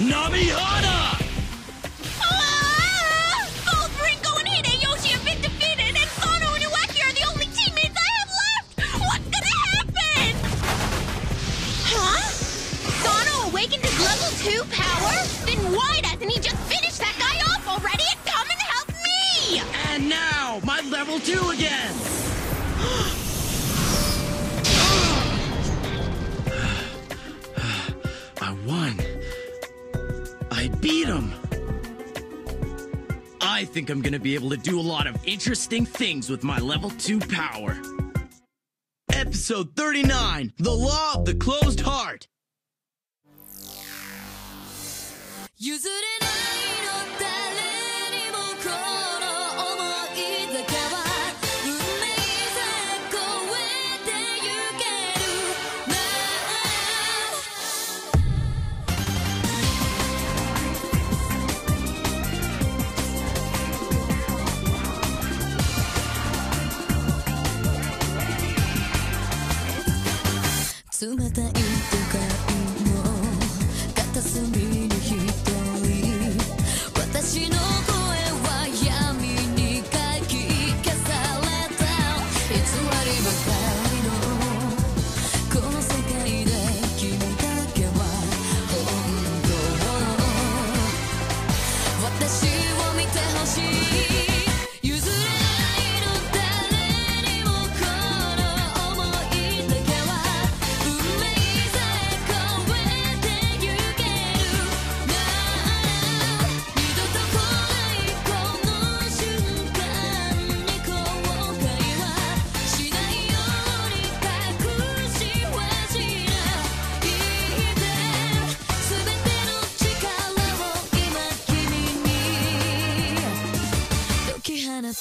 Namihana! Both Ringo and Hideyoshi have been defeated, and Sano and Ueki are the only teammates I have left! What's gonna happen? Huh? Sano awakened his level 2 power? Then why doesn't he just finish that guy off already and come and help me? And now, my level 2 again! I won. I beat him. I think I'm gonna be able to do a lot of interesting things with my level 2 power. Episode 39, The Law of the Closed Heart. 譲れないの誰にもこの想いだけは運命さえ超えてゆけるな冷たい都会の片隅に一人私の声は闇にかき消された偽りばかりのこの世界で君だけは本当私を見てほしい譲れないの誰にもこの想いだけは運命さえ超えてゆけるな二度と来ないこの瞬間に後悔はしないように隠しはしないで全ての力を今君に解き放て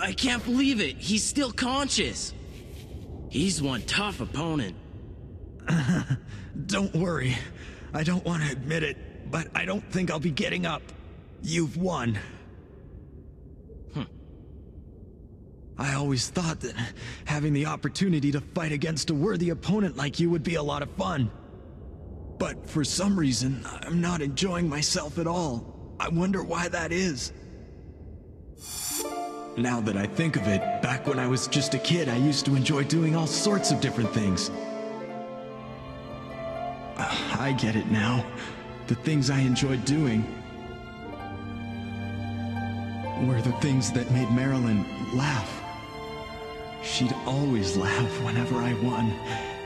I can't believe it. He's still conscious. He's one tough opponent. Don't worry. I don't want to admit it, but I don't think I'll be getting up. You've won. I always thought that having the opportunity to fight against a worthy opponent like you would be a lot of fun. But for some reason, I'm not enjoying myself at all. I wonder why that is. Now that I think of it, back when I was just a kid, I used to enjoy doing all sorts of different things. I get it now. The things I enjoyed doing were the things that made Marilyn laugh. She'd always laugh whenever I won,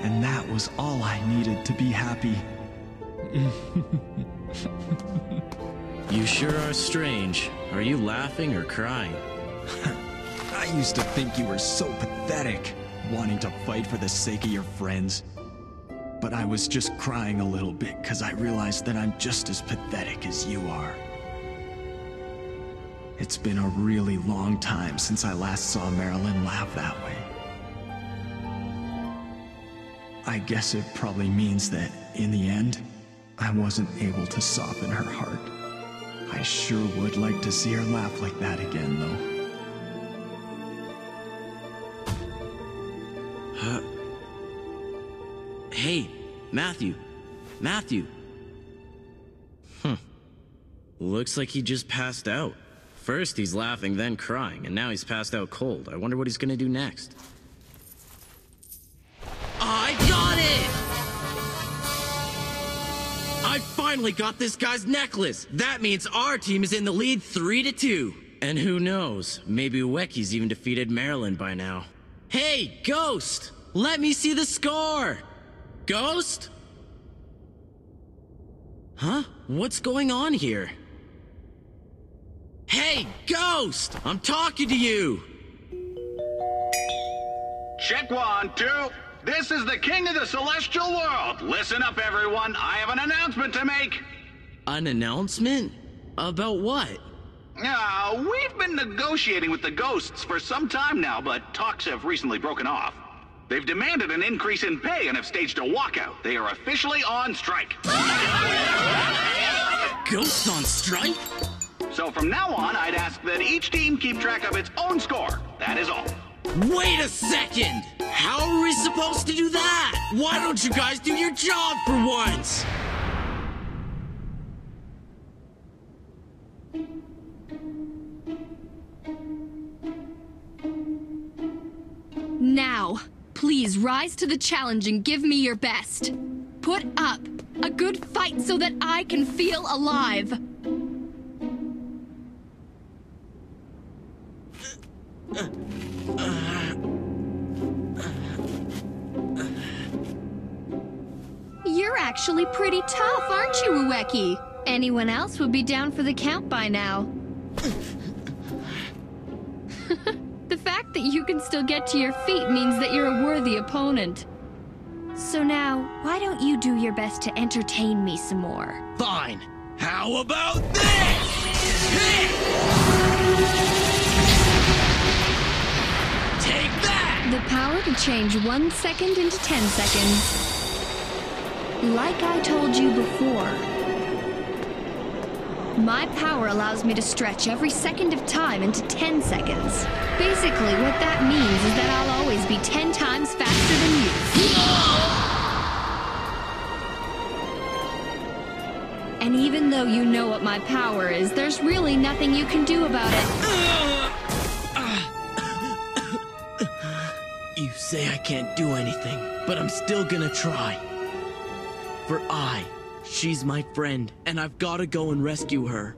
and that was all I needed to be happy. You sure are strange. Are you laughing or crying? I used to think you were so pathetic, wanting to fight for the sake of your friends. But I was just crying a little bit because I realized that I'm just as pathetic as you are. It's been a really long time since I last saw Marilyn laugh that way. I guess it probably means that, in the end, I wasn't able to soften her heart. I sure would like to see her laugh like that again, though. Hey, Matthew. Matthew. Looks like he just passed out. First he's laughing, then crying, and now he's passed out cold. I wonder what he's gonna do next. I got it! I finally got this guy's necklace! That means our team is in the lead 3-2. And who knows, maybe Ueki's even defeated Marilyn by now. Hey, Ghost! Let me see the score! Ghost? Huh? What's going on here? Hey, Ghost! I'm talking to you! Check 1, 2. This is the King of the Celestial World. Listen up, everyone. I have an announcement to make. An announcement? About what? We've been negotiating with the Ghosts for some time now, but talks have recently broken off. They've demanded an increase in pay and have staged a walkout. They are officially on strike. Ghosts on strike? So from now on, I'd ask that each team keep track of its own score. That is all. Wait a second! How are we supposed to do that? Why don't you guys do your job for once? Now, please rise to the challenge and give me your best. Put up a good fight so that I can feel alive. You're actually pretty tough, aren't you, Ueki? Anyone else would be down for the count by now. The fact that you can still get to your feet means that you're a worthy opponent. So now, why don't you do your best to entertain me some more? Fine. How about this? Take that! The power to change 1 second into 10 seconds. Like I told you before, my power allows me to stretch every second of time into 10 seconds. Basically, what that means is that I'll always be 10 times faster than you. And even though you know what my power is, there's really nothing you can do about it. You say I can't do anything, but I'm still gonna try. For she's my friend, and I've gotta go and rescue her.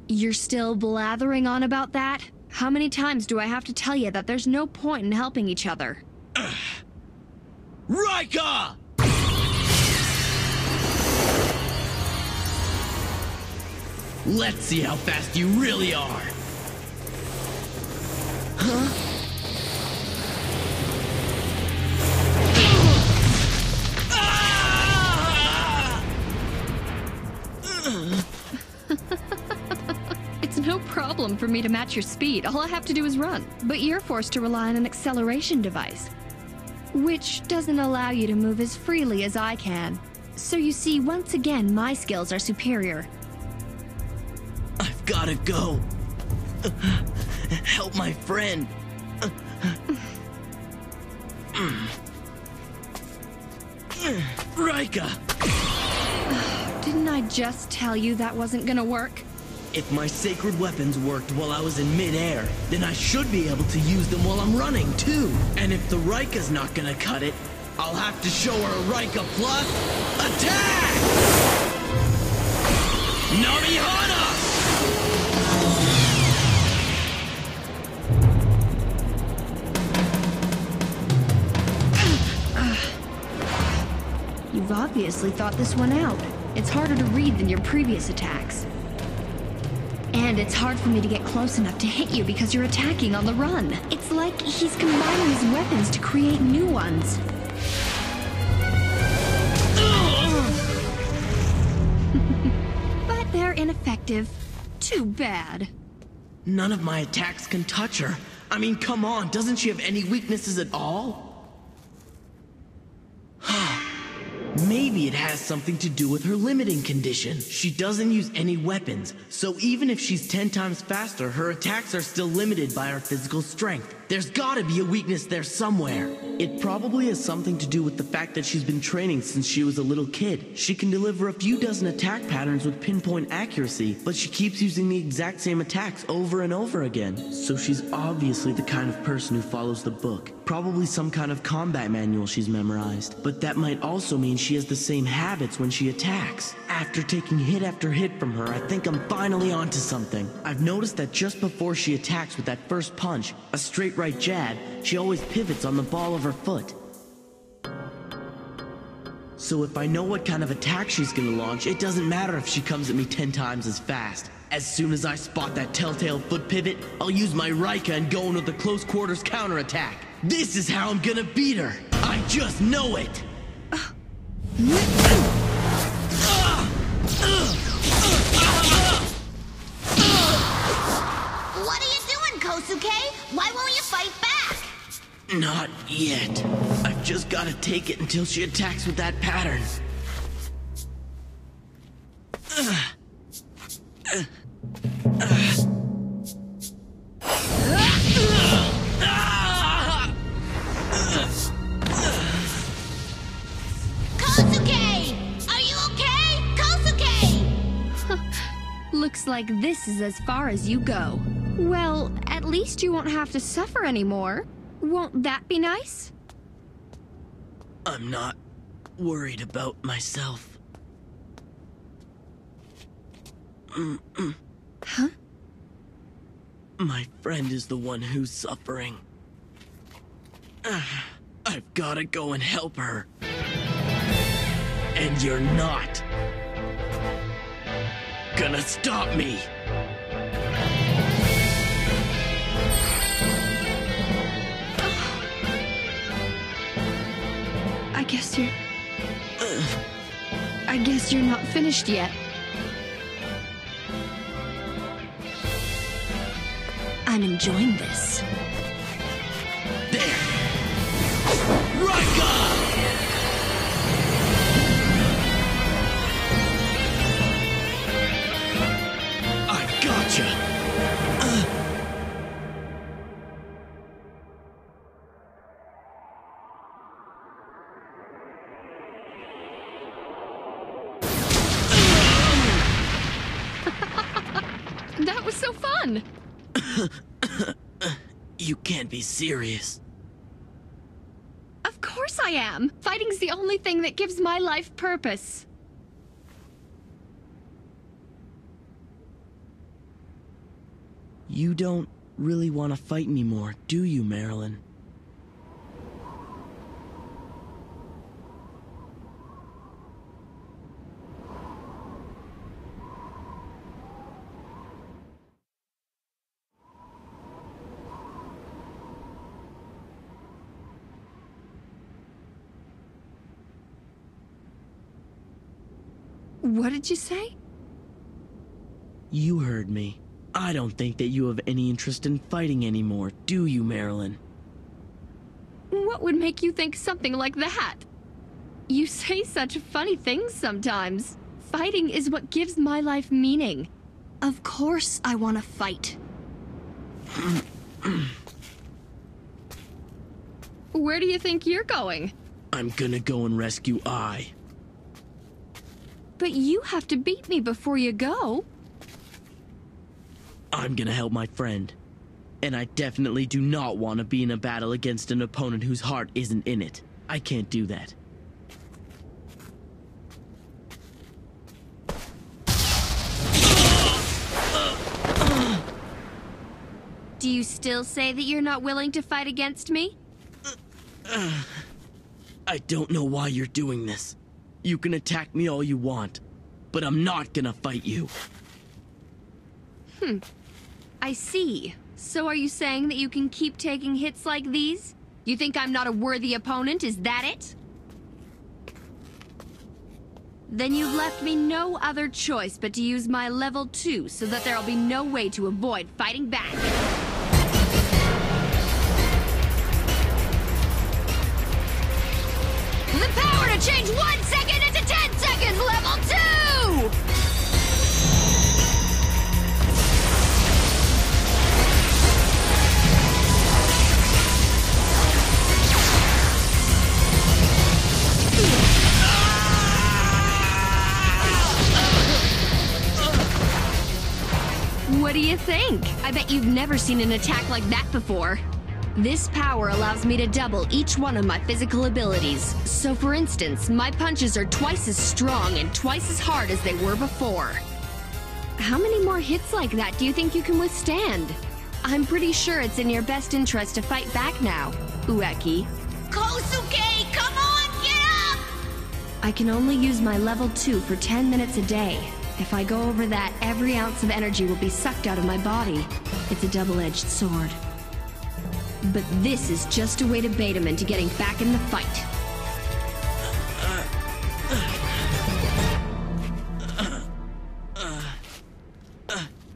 You're still blathering on about that? How many times do I have to tell you that there's no point in helping each other? Rika! Let's see how fast you really are. Huh? It's no problem for me to match your speed. All I have to do is run. But you're forced to rely on an acceleration device, which doesn't allow you to move as freely as I can. So you see, once again, my skills are superior. I've gotta go. Help my friend. Rika! Didn't I just tell you that wasn't gonna work? If my sacred weapons worked while I was in midair, then I should be able to use them while I'm running, too. And if the Rika's not gonna cut it, I'll have to show her a Rika Plus attack! Namihana! You've obviously thought this one out. It's harder to read than your previous attacks. And it's hard for me to get close enough to hit you because you're attacking on the run. It's like he's combining his weapons to create new ones. But they're ineffective. Too bad. None of my attacks can touch her. I mean, come on, doesn't she have any weaknesses at all? Maybe it has something to do with her limiting condition. She doesn't use any weapons, so even if she's 10 times faster, her attacks are still limited by her physical strength. There's gotta be a weakness there somewhere. It probably has something to do with the fact that she's been training since she was a little kid. She can deliver a few dozen attack patterns with pinpoint accuracy, but she keeps using the exact same attacks over and over again. So she's obviously the kind of person who follows the book. Probably some kind of combat manual she's memorized. But that might also mean she has the same habits when she attacks. After taking hit after hit from her, I think I'm finally onto something. I've noticed that just before she attacks with that first punch, a straight right jab, she always pivots on the ball of her foot. So if I know what kind of attack she's gonna launch, it doesn't matter if she comes at me 10 times as fast. As soon as I spot that telltale foot pivot, I'll use my Rika and go in with a close quarters counterattack. This is how I'm gonna beat her. I just know it. on, Kosuke! Why won't you fight back? Not yet. I've just gotta take it until she attacks with that pattern. Kosuke! Are you okay? Kosuke! Looks like this is as far as you go. Well, at least you won't have to suffer anymore. Won't that be nice? I'm not worried about myself. Huh? My friend is the one who's suffering. I've gotta go and help her. And you're not gonna stop me. I guess you're not finished yet. I'm enjoying this. There! Rika! I gotcha! That was so fun! You can't be serious. Of course I am! Fighting's the only thing that gives my life purpose. You don't really want to fight anymore, do you, Marilyn? What did you say? You heard me. I don't think that you have any interest in fighting anymore, do you, Marilyn? What would make you think something like that? You say such funny things sometimes. Fighting is what gives my life meaning. Of course I want to fight. Where do you think you're going? I'm gonna go and rescue Ai. But you have to beat me before you go. I'm gonna help my friend. And I definitely do not want to be in a battle against an opponent whose heart isn't in it. I can't do that. Do you still say that you're not willing to fight against me? I don't know why you're doing this. You can attack me all you want, but I'm not gonna fight you. I see. So are you saying that you can keep taking hits like these? You think I'm not a worthy opponent, is that it? Then you've left me no other choice but to use my level 2 so that there'll be no way to avoid fighting back. The power to change 1 second into 10 seconds, level 2! What do you think? I bet you've never seen an attack like that before. This power allows me to double each one of my physical abilities. So for instance, my punches are twice as strong and twice as hard as they were before. How many more hits like that do you think you can withstand? I'm pretty sure it's in your best interest to fight back now, Ueki. Kosuke, come on, get up! I can only use my level 2 for 10 minutes a day. If I go over that, every ounce of energy will be sucked out of my body. It's a double-edged sword. But this is just a way to bait him into getting back in the fight.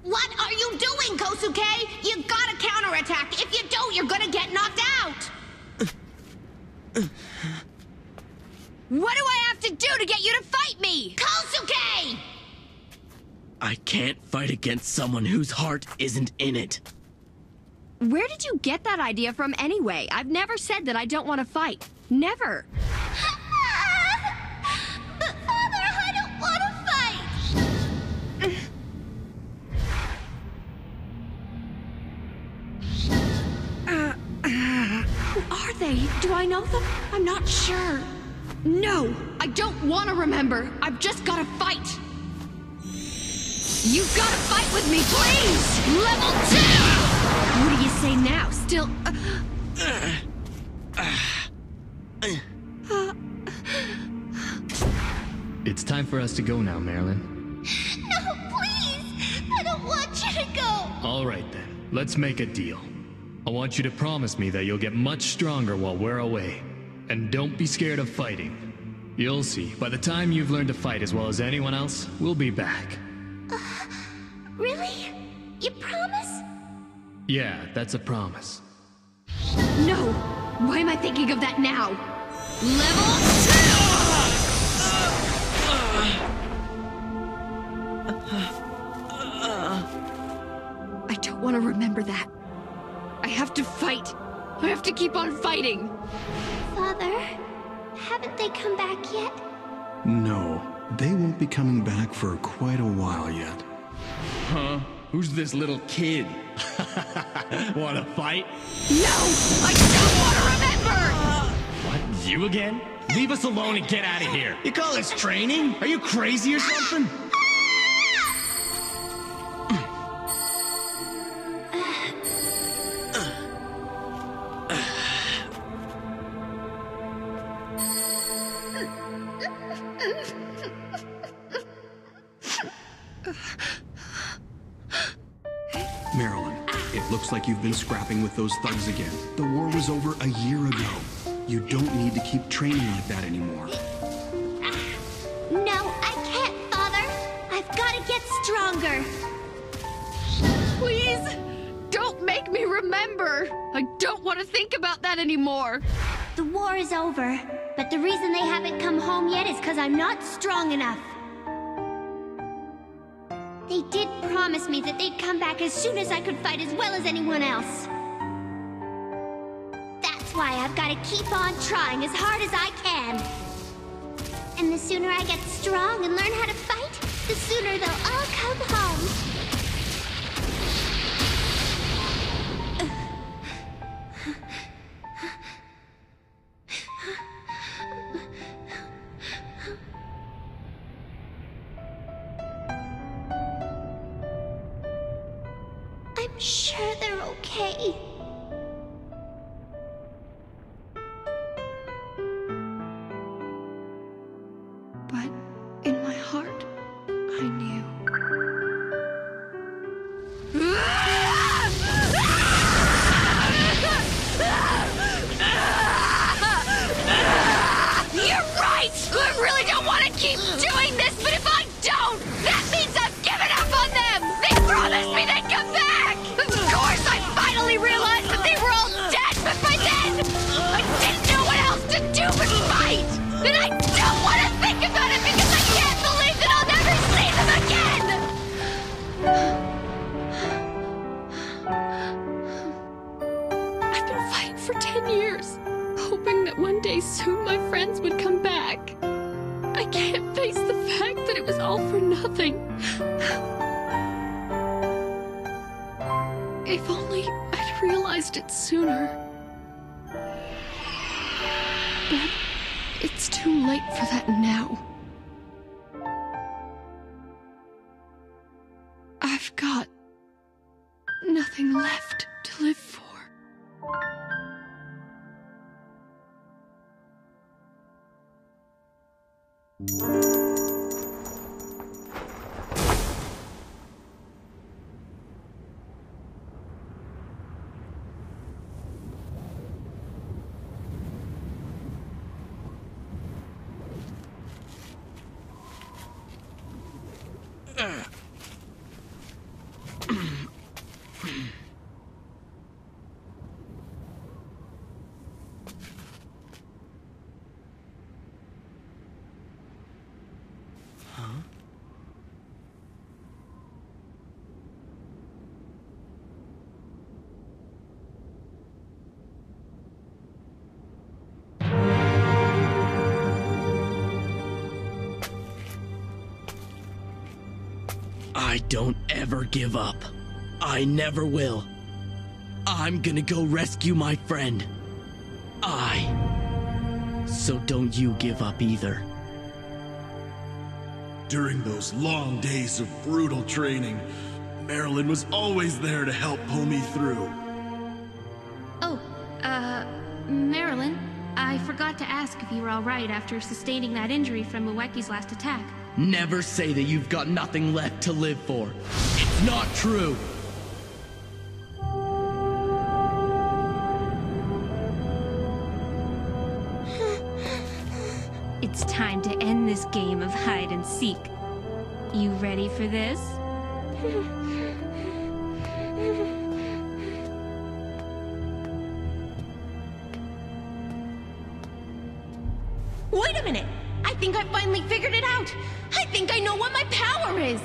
What are you doing, Kosuke? You gotta count to get you to fight me! Kosuke! I can't fight against someone whose heart isn't in it. Where did you get that idea from anyway? I've never said that I don't want to fight. Never. But Father, I don't want to fight! Who are they? Do I know them? I'm not sure. No, I don't want to remember. I've just got to fight. You've got to fight with me, please! Level 2! What do you say now? Still... It's time for us to go now, Marilyn. No, please! I don't want you to go! All right then, let's make a deal. I want you to promise me that you'll get much stronger while we're away. And don't be scared of fighting. You'll see, by the time you've learned to fight as well as anyone else, we'll be back. Really? You promise? Yeah, that's a promise. No! Why am I thinking of that now? Level 2! I don't want to remember that. I have to fight. I have to keep on fighting. Father, haven't they come back yet? No, they won't be coming back for quite a while yet. Huh? Who's this little kid? Wanna fight? No! I don't want to remember! What? You again? Leave us alone and get out of here. You call this training? Are you crazy or something? Marilyn, it looks like you've been scrapping with those thugs again. The war was over a year ago. You don't need to keep training like that anymore. No, I can't, Father. I've got to get stronger. Please! Don't make me remember! I don't want to think about that anymore! The war is over, but the reason they haven't come home yet is because I'm not strong enough. They did promise me that they'd come back as soon as I could fight as well as anyone else. That's why I've got to keep on trying as hard as I can. And the sooner I get strong and learn how to fight, the sooner they'll all come home. I'm sure they're okay. But in my heart, I knew. You're right! I really don't want to keep doing this, but if I don't, that means I've given up on them! They promised me they'd come back! Of course, I finally realized that they were all dead, but by then, I didn't know what else to do but fight! And I don't want to think about it because I can't believe that I'll never see them again! I've been fighting for 10 years, hoping that one day soon my friends would come back. I can't face the fact that it was all for nothing. If only I'd realized it sooner. But it's too late for that now. I've got nothing left to live for. I don't ever give up. I never will. I'm gonna go rescue my friend. So don't you give up either. During those long days of brutal training, Marilyn was always there to help pull me through. Oh, Marilyn, I forgot to ask if you were alright after sustaining that injury from Ueki's last attack. Never say that you've got nothing left to live for. It's not true. It's time to end this game of hide and seek. You ready for this? Wait a minute! I think I finally figured it out! I think I know what my power is!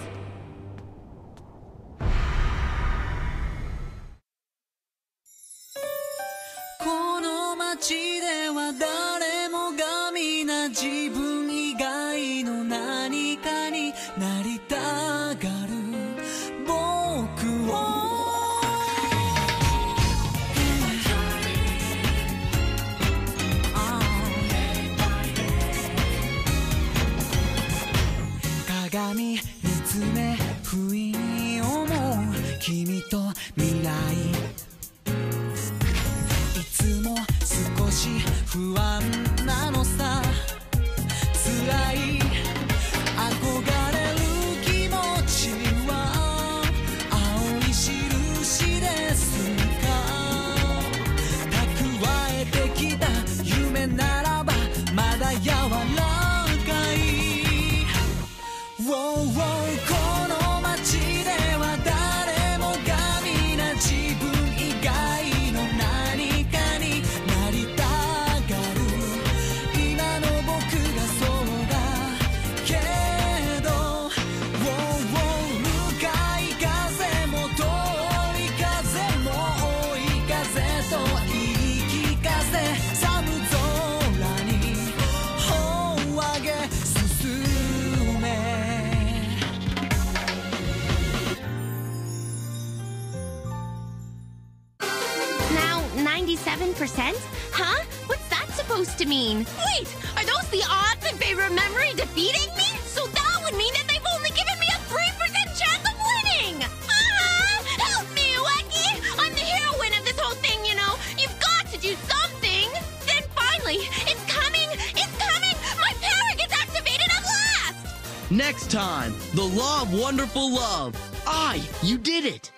Now 97%? Huh? What's that supposed to mean? Wait! Are those the odds in favor of memory defeating me? So that would mean that they've only given me a 3% chance of winning! Help me, Ueki! I'm the heroine of this whole thing, you know! You've got to do something! Then finally, it's coming! It's coming! My power gets activated at last! Next time, the Law of Wonderful Love. You did it!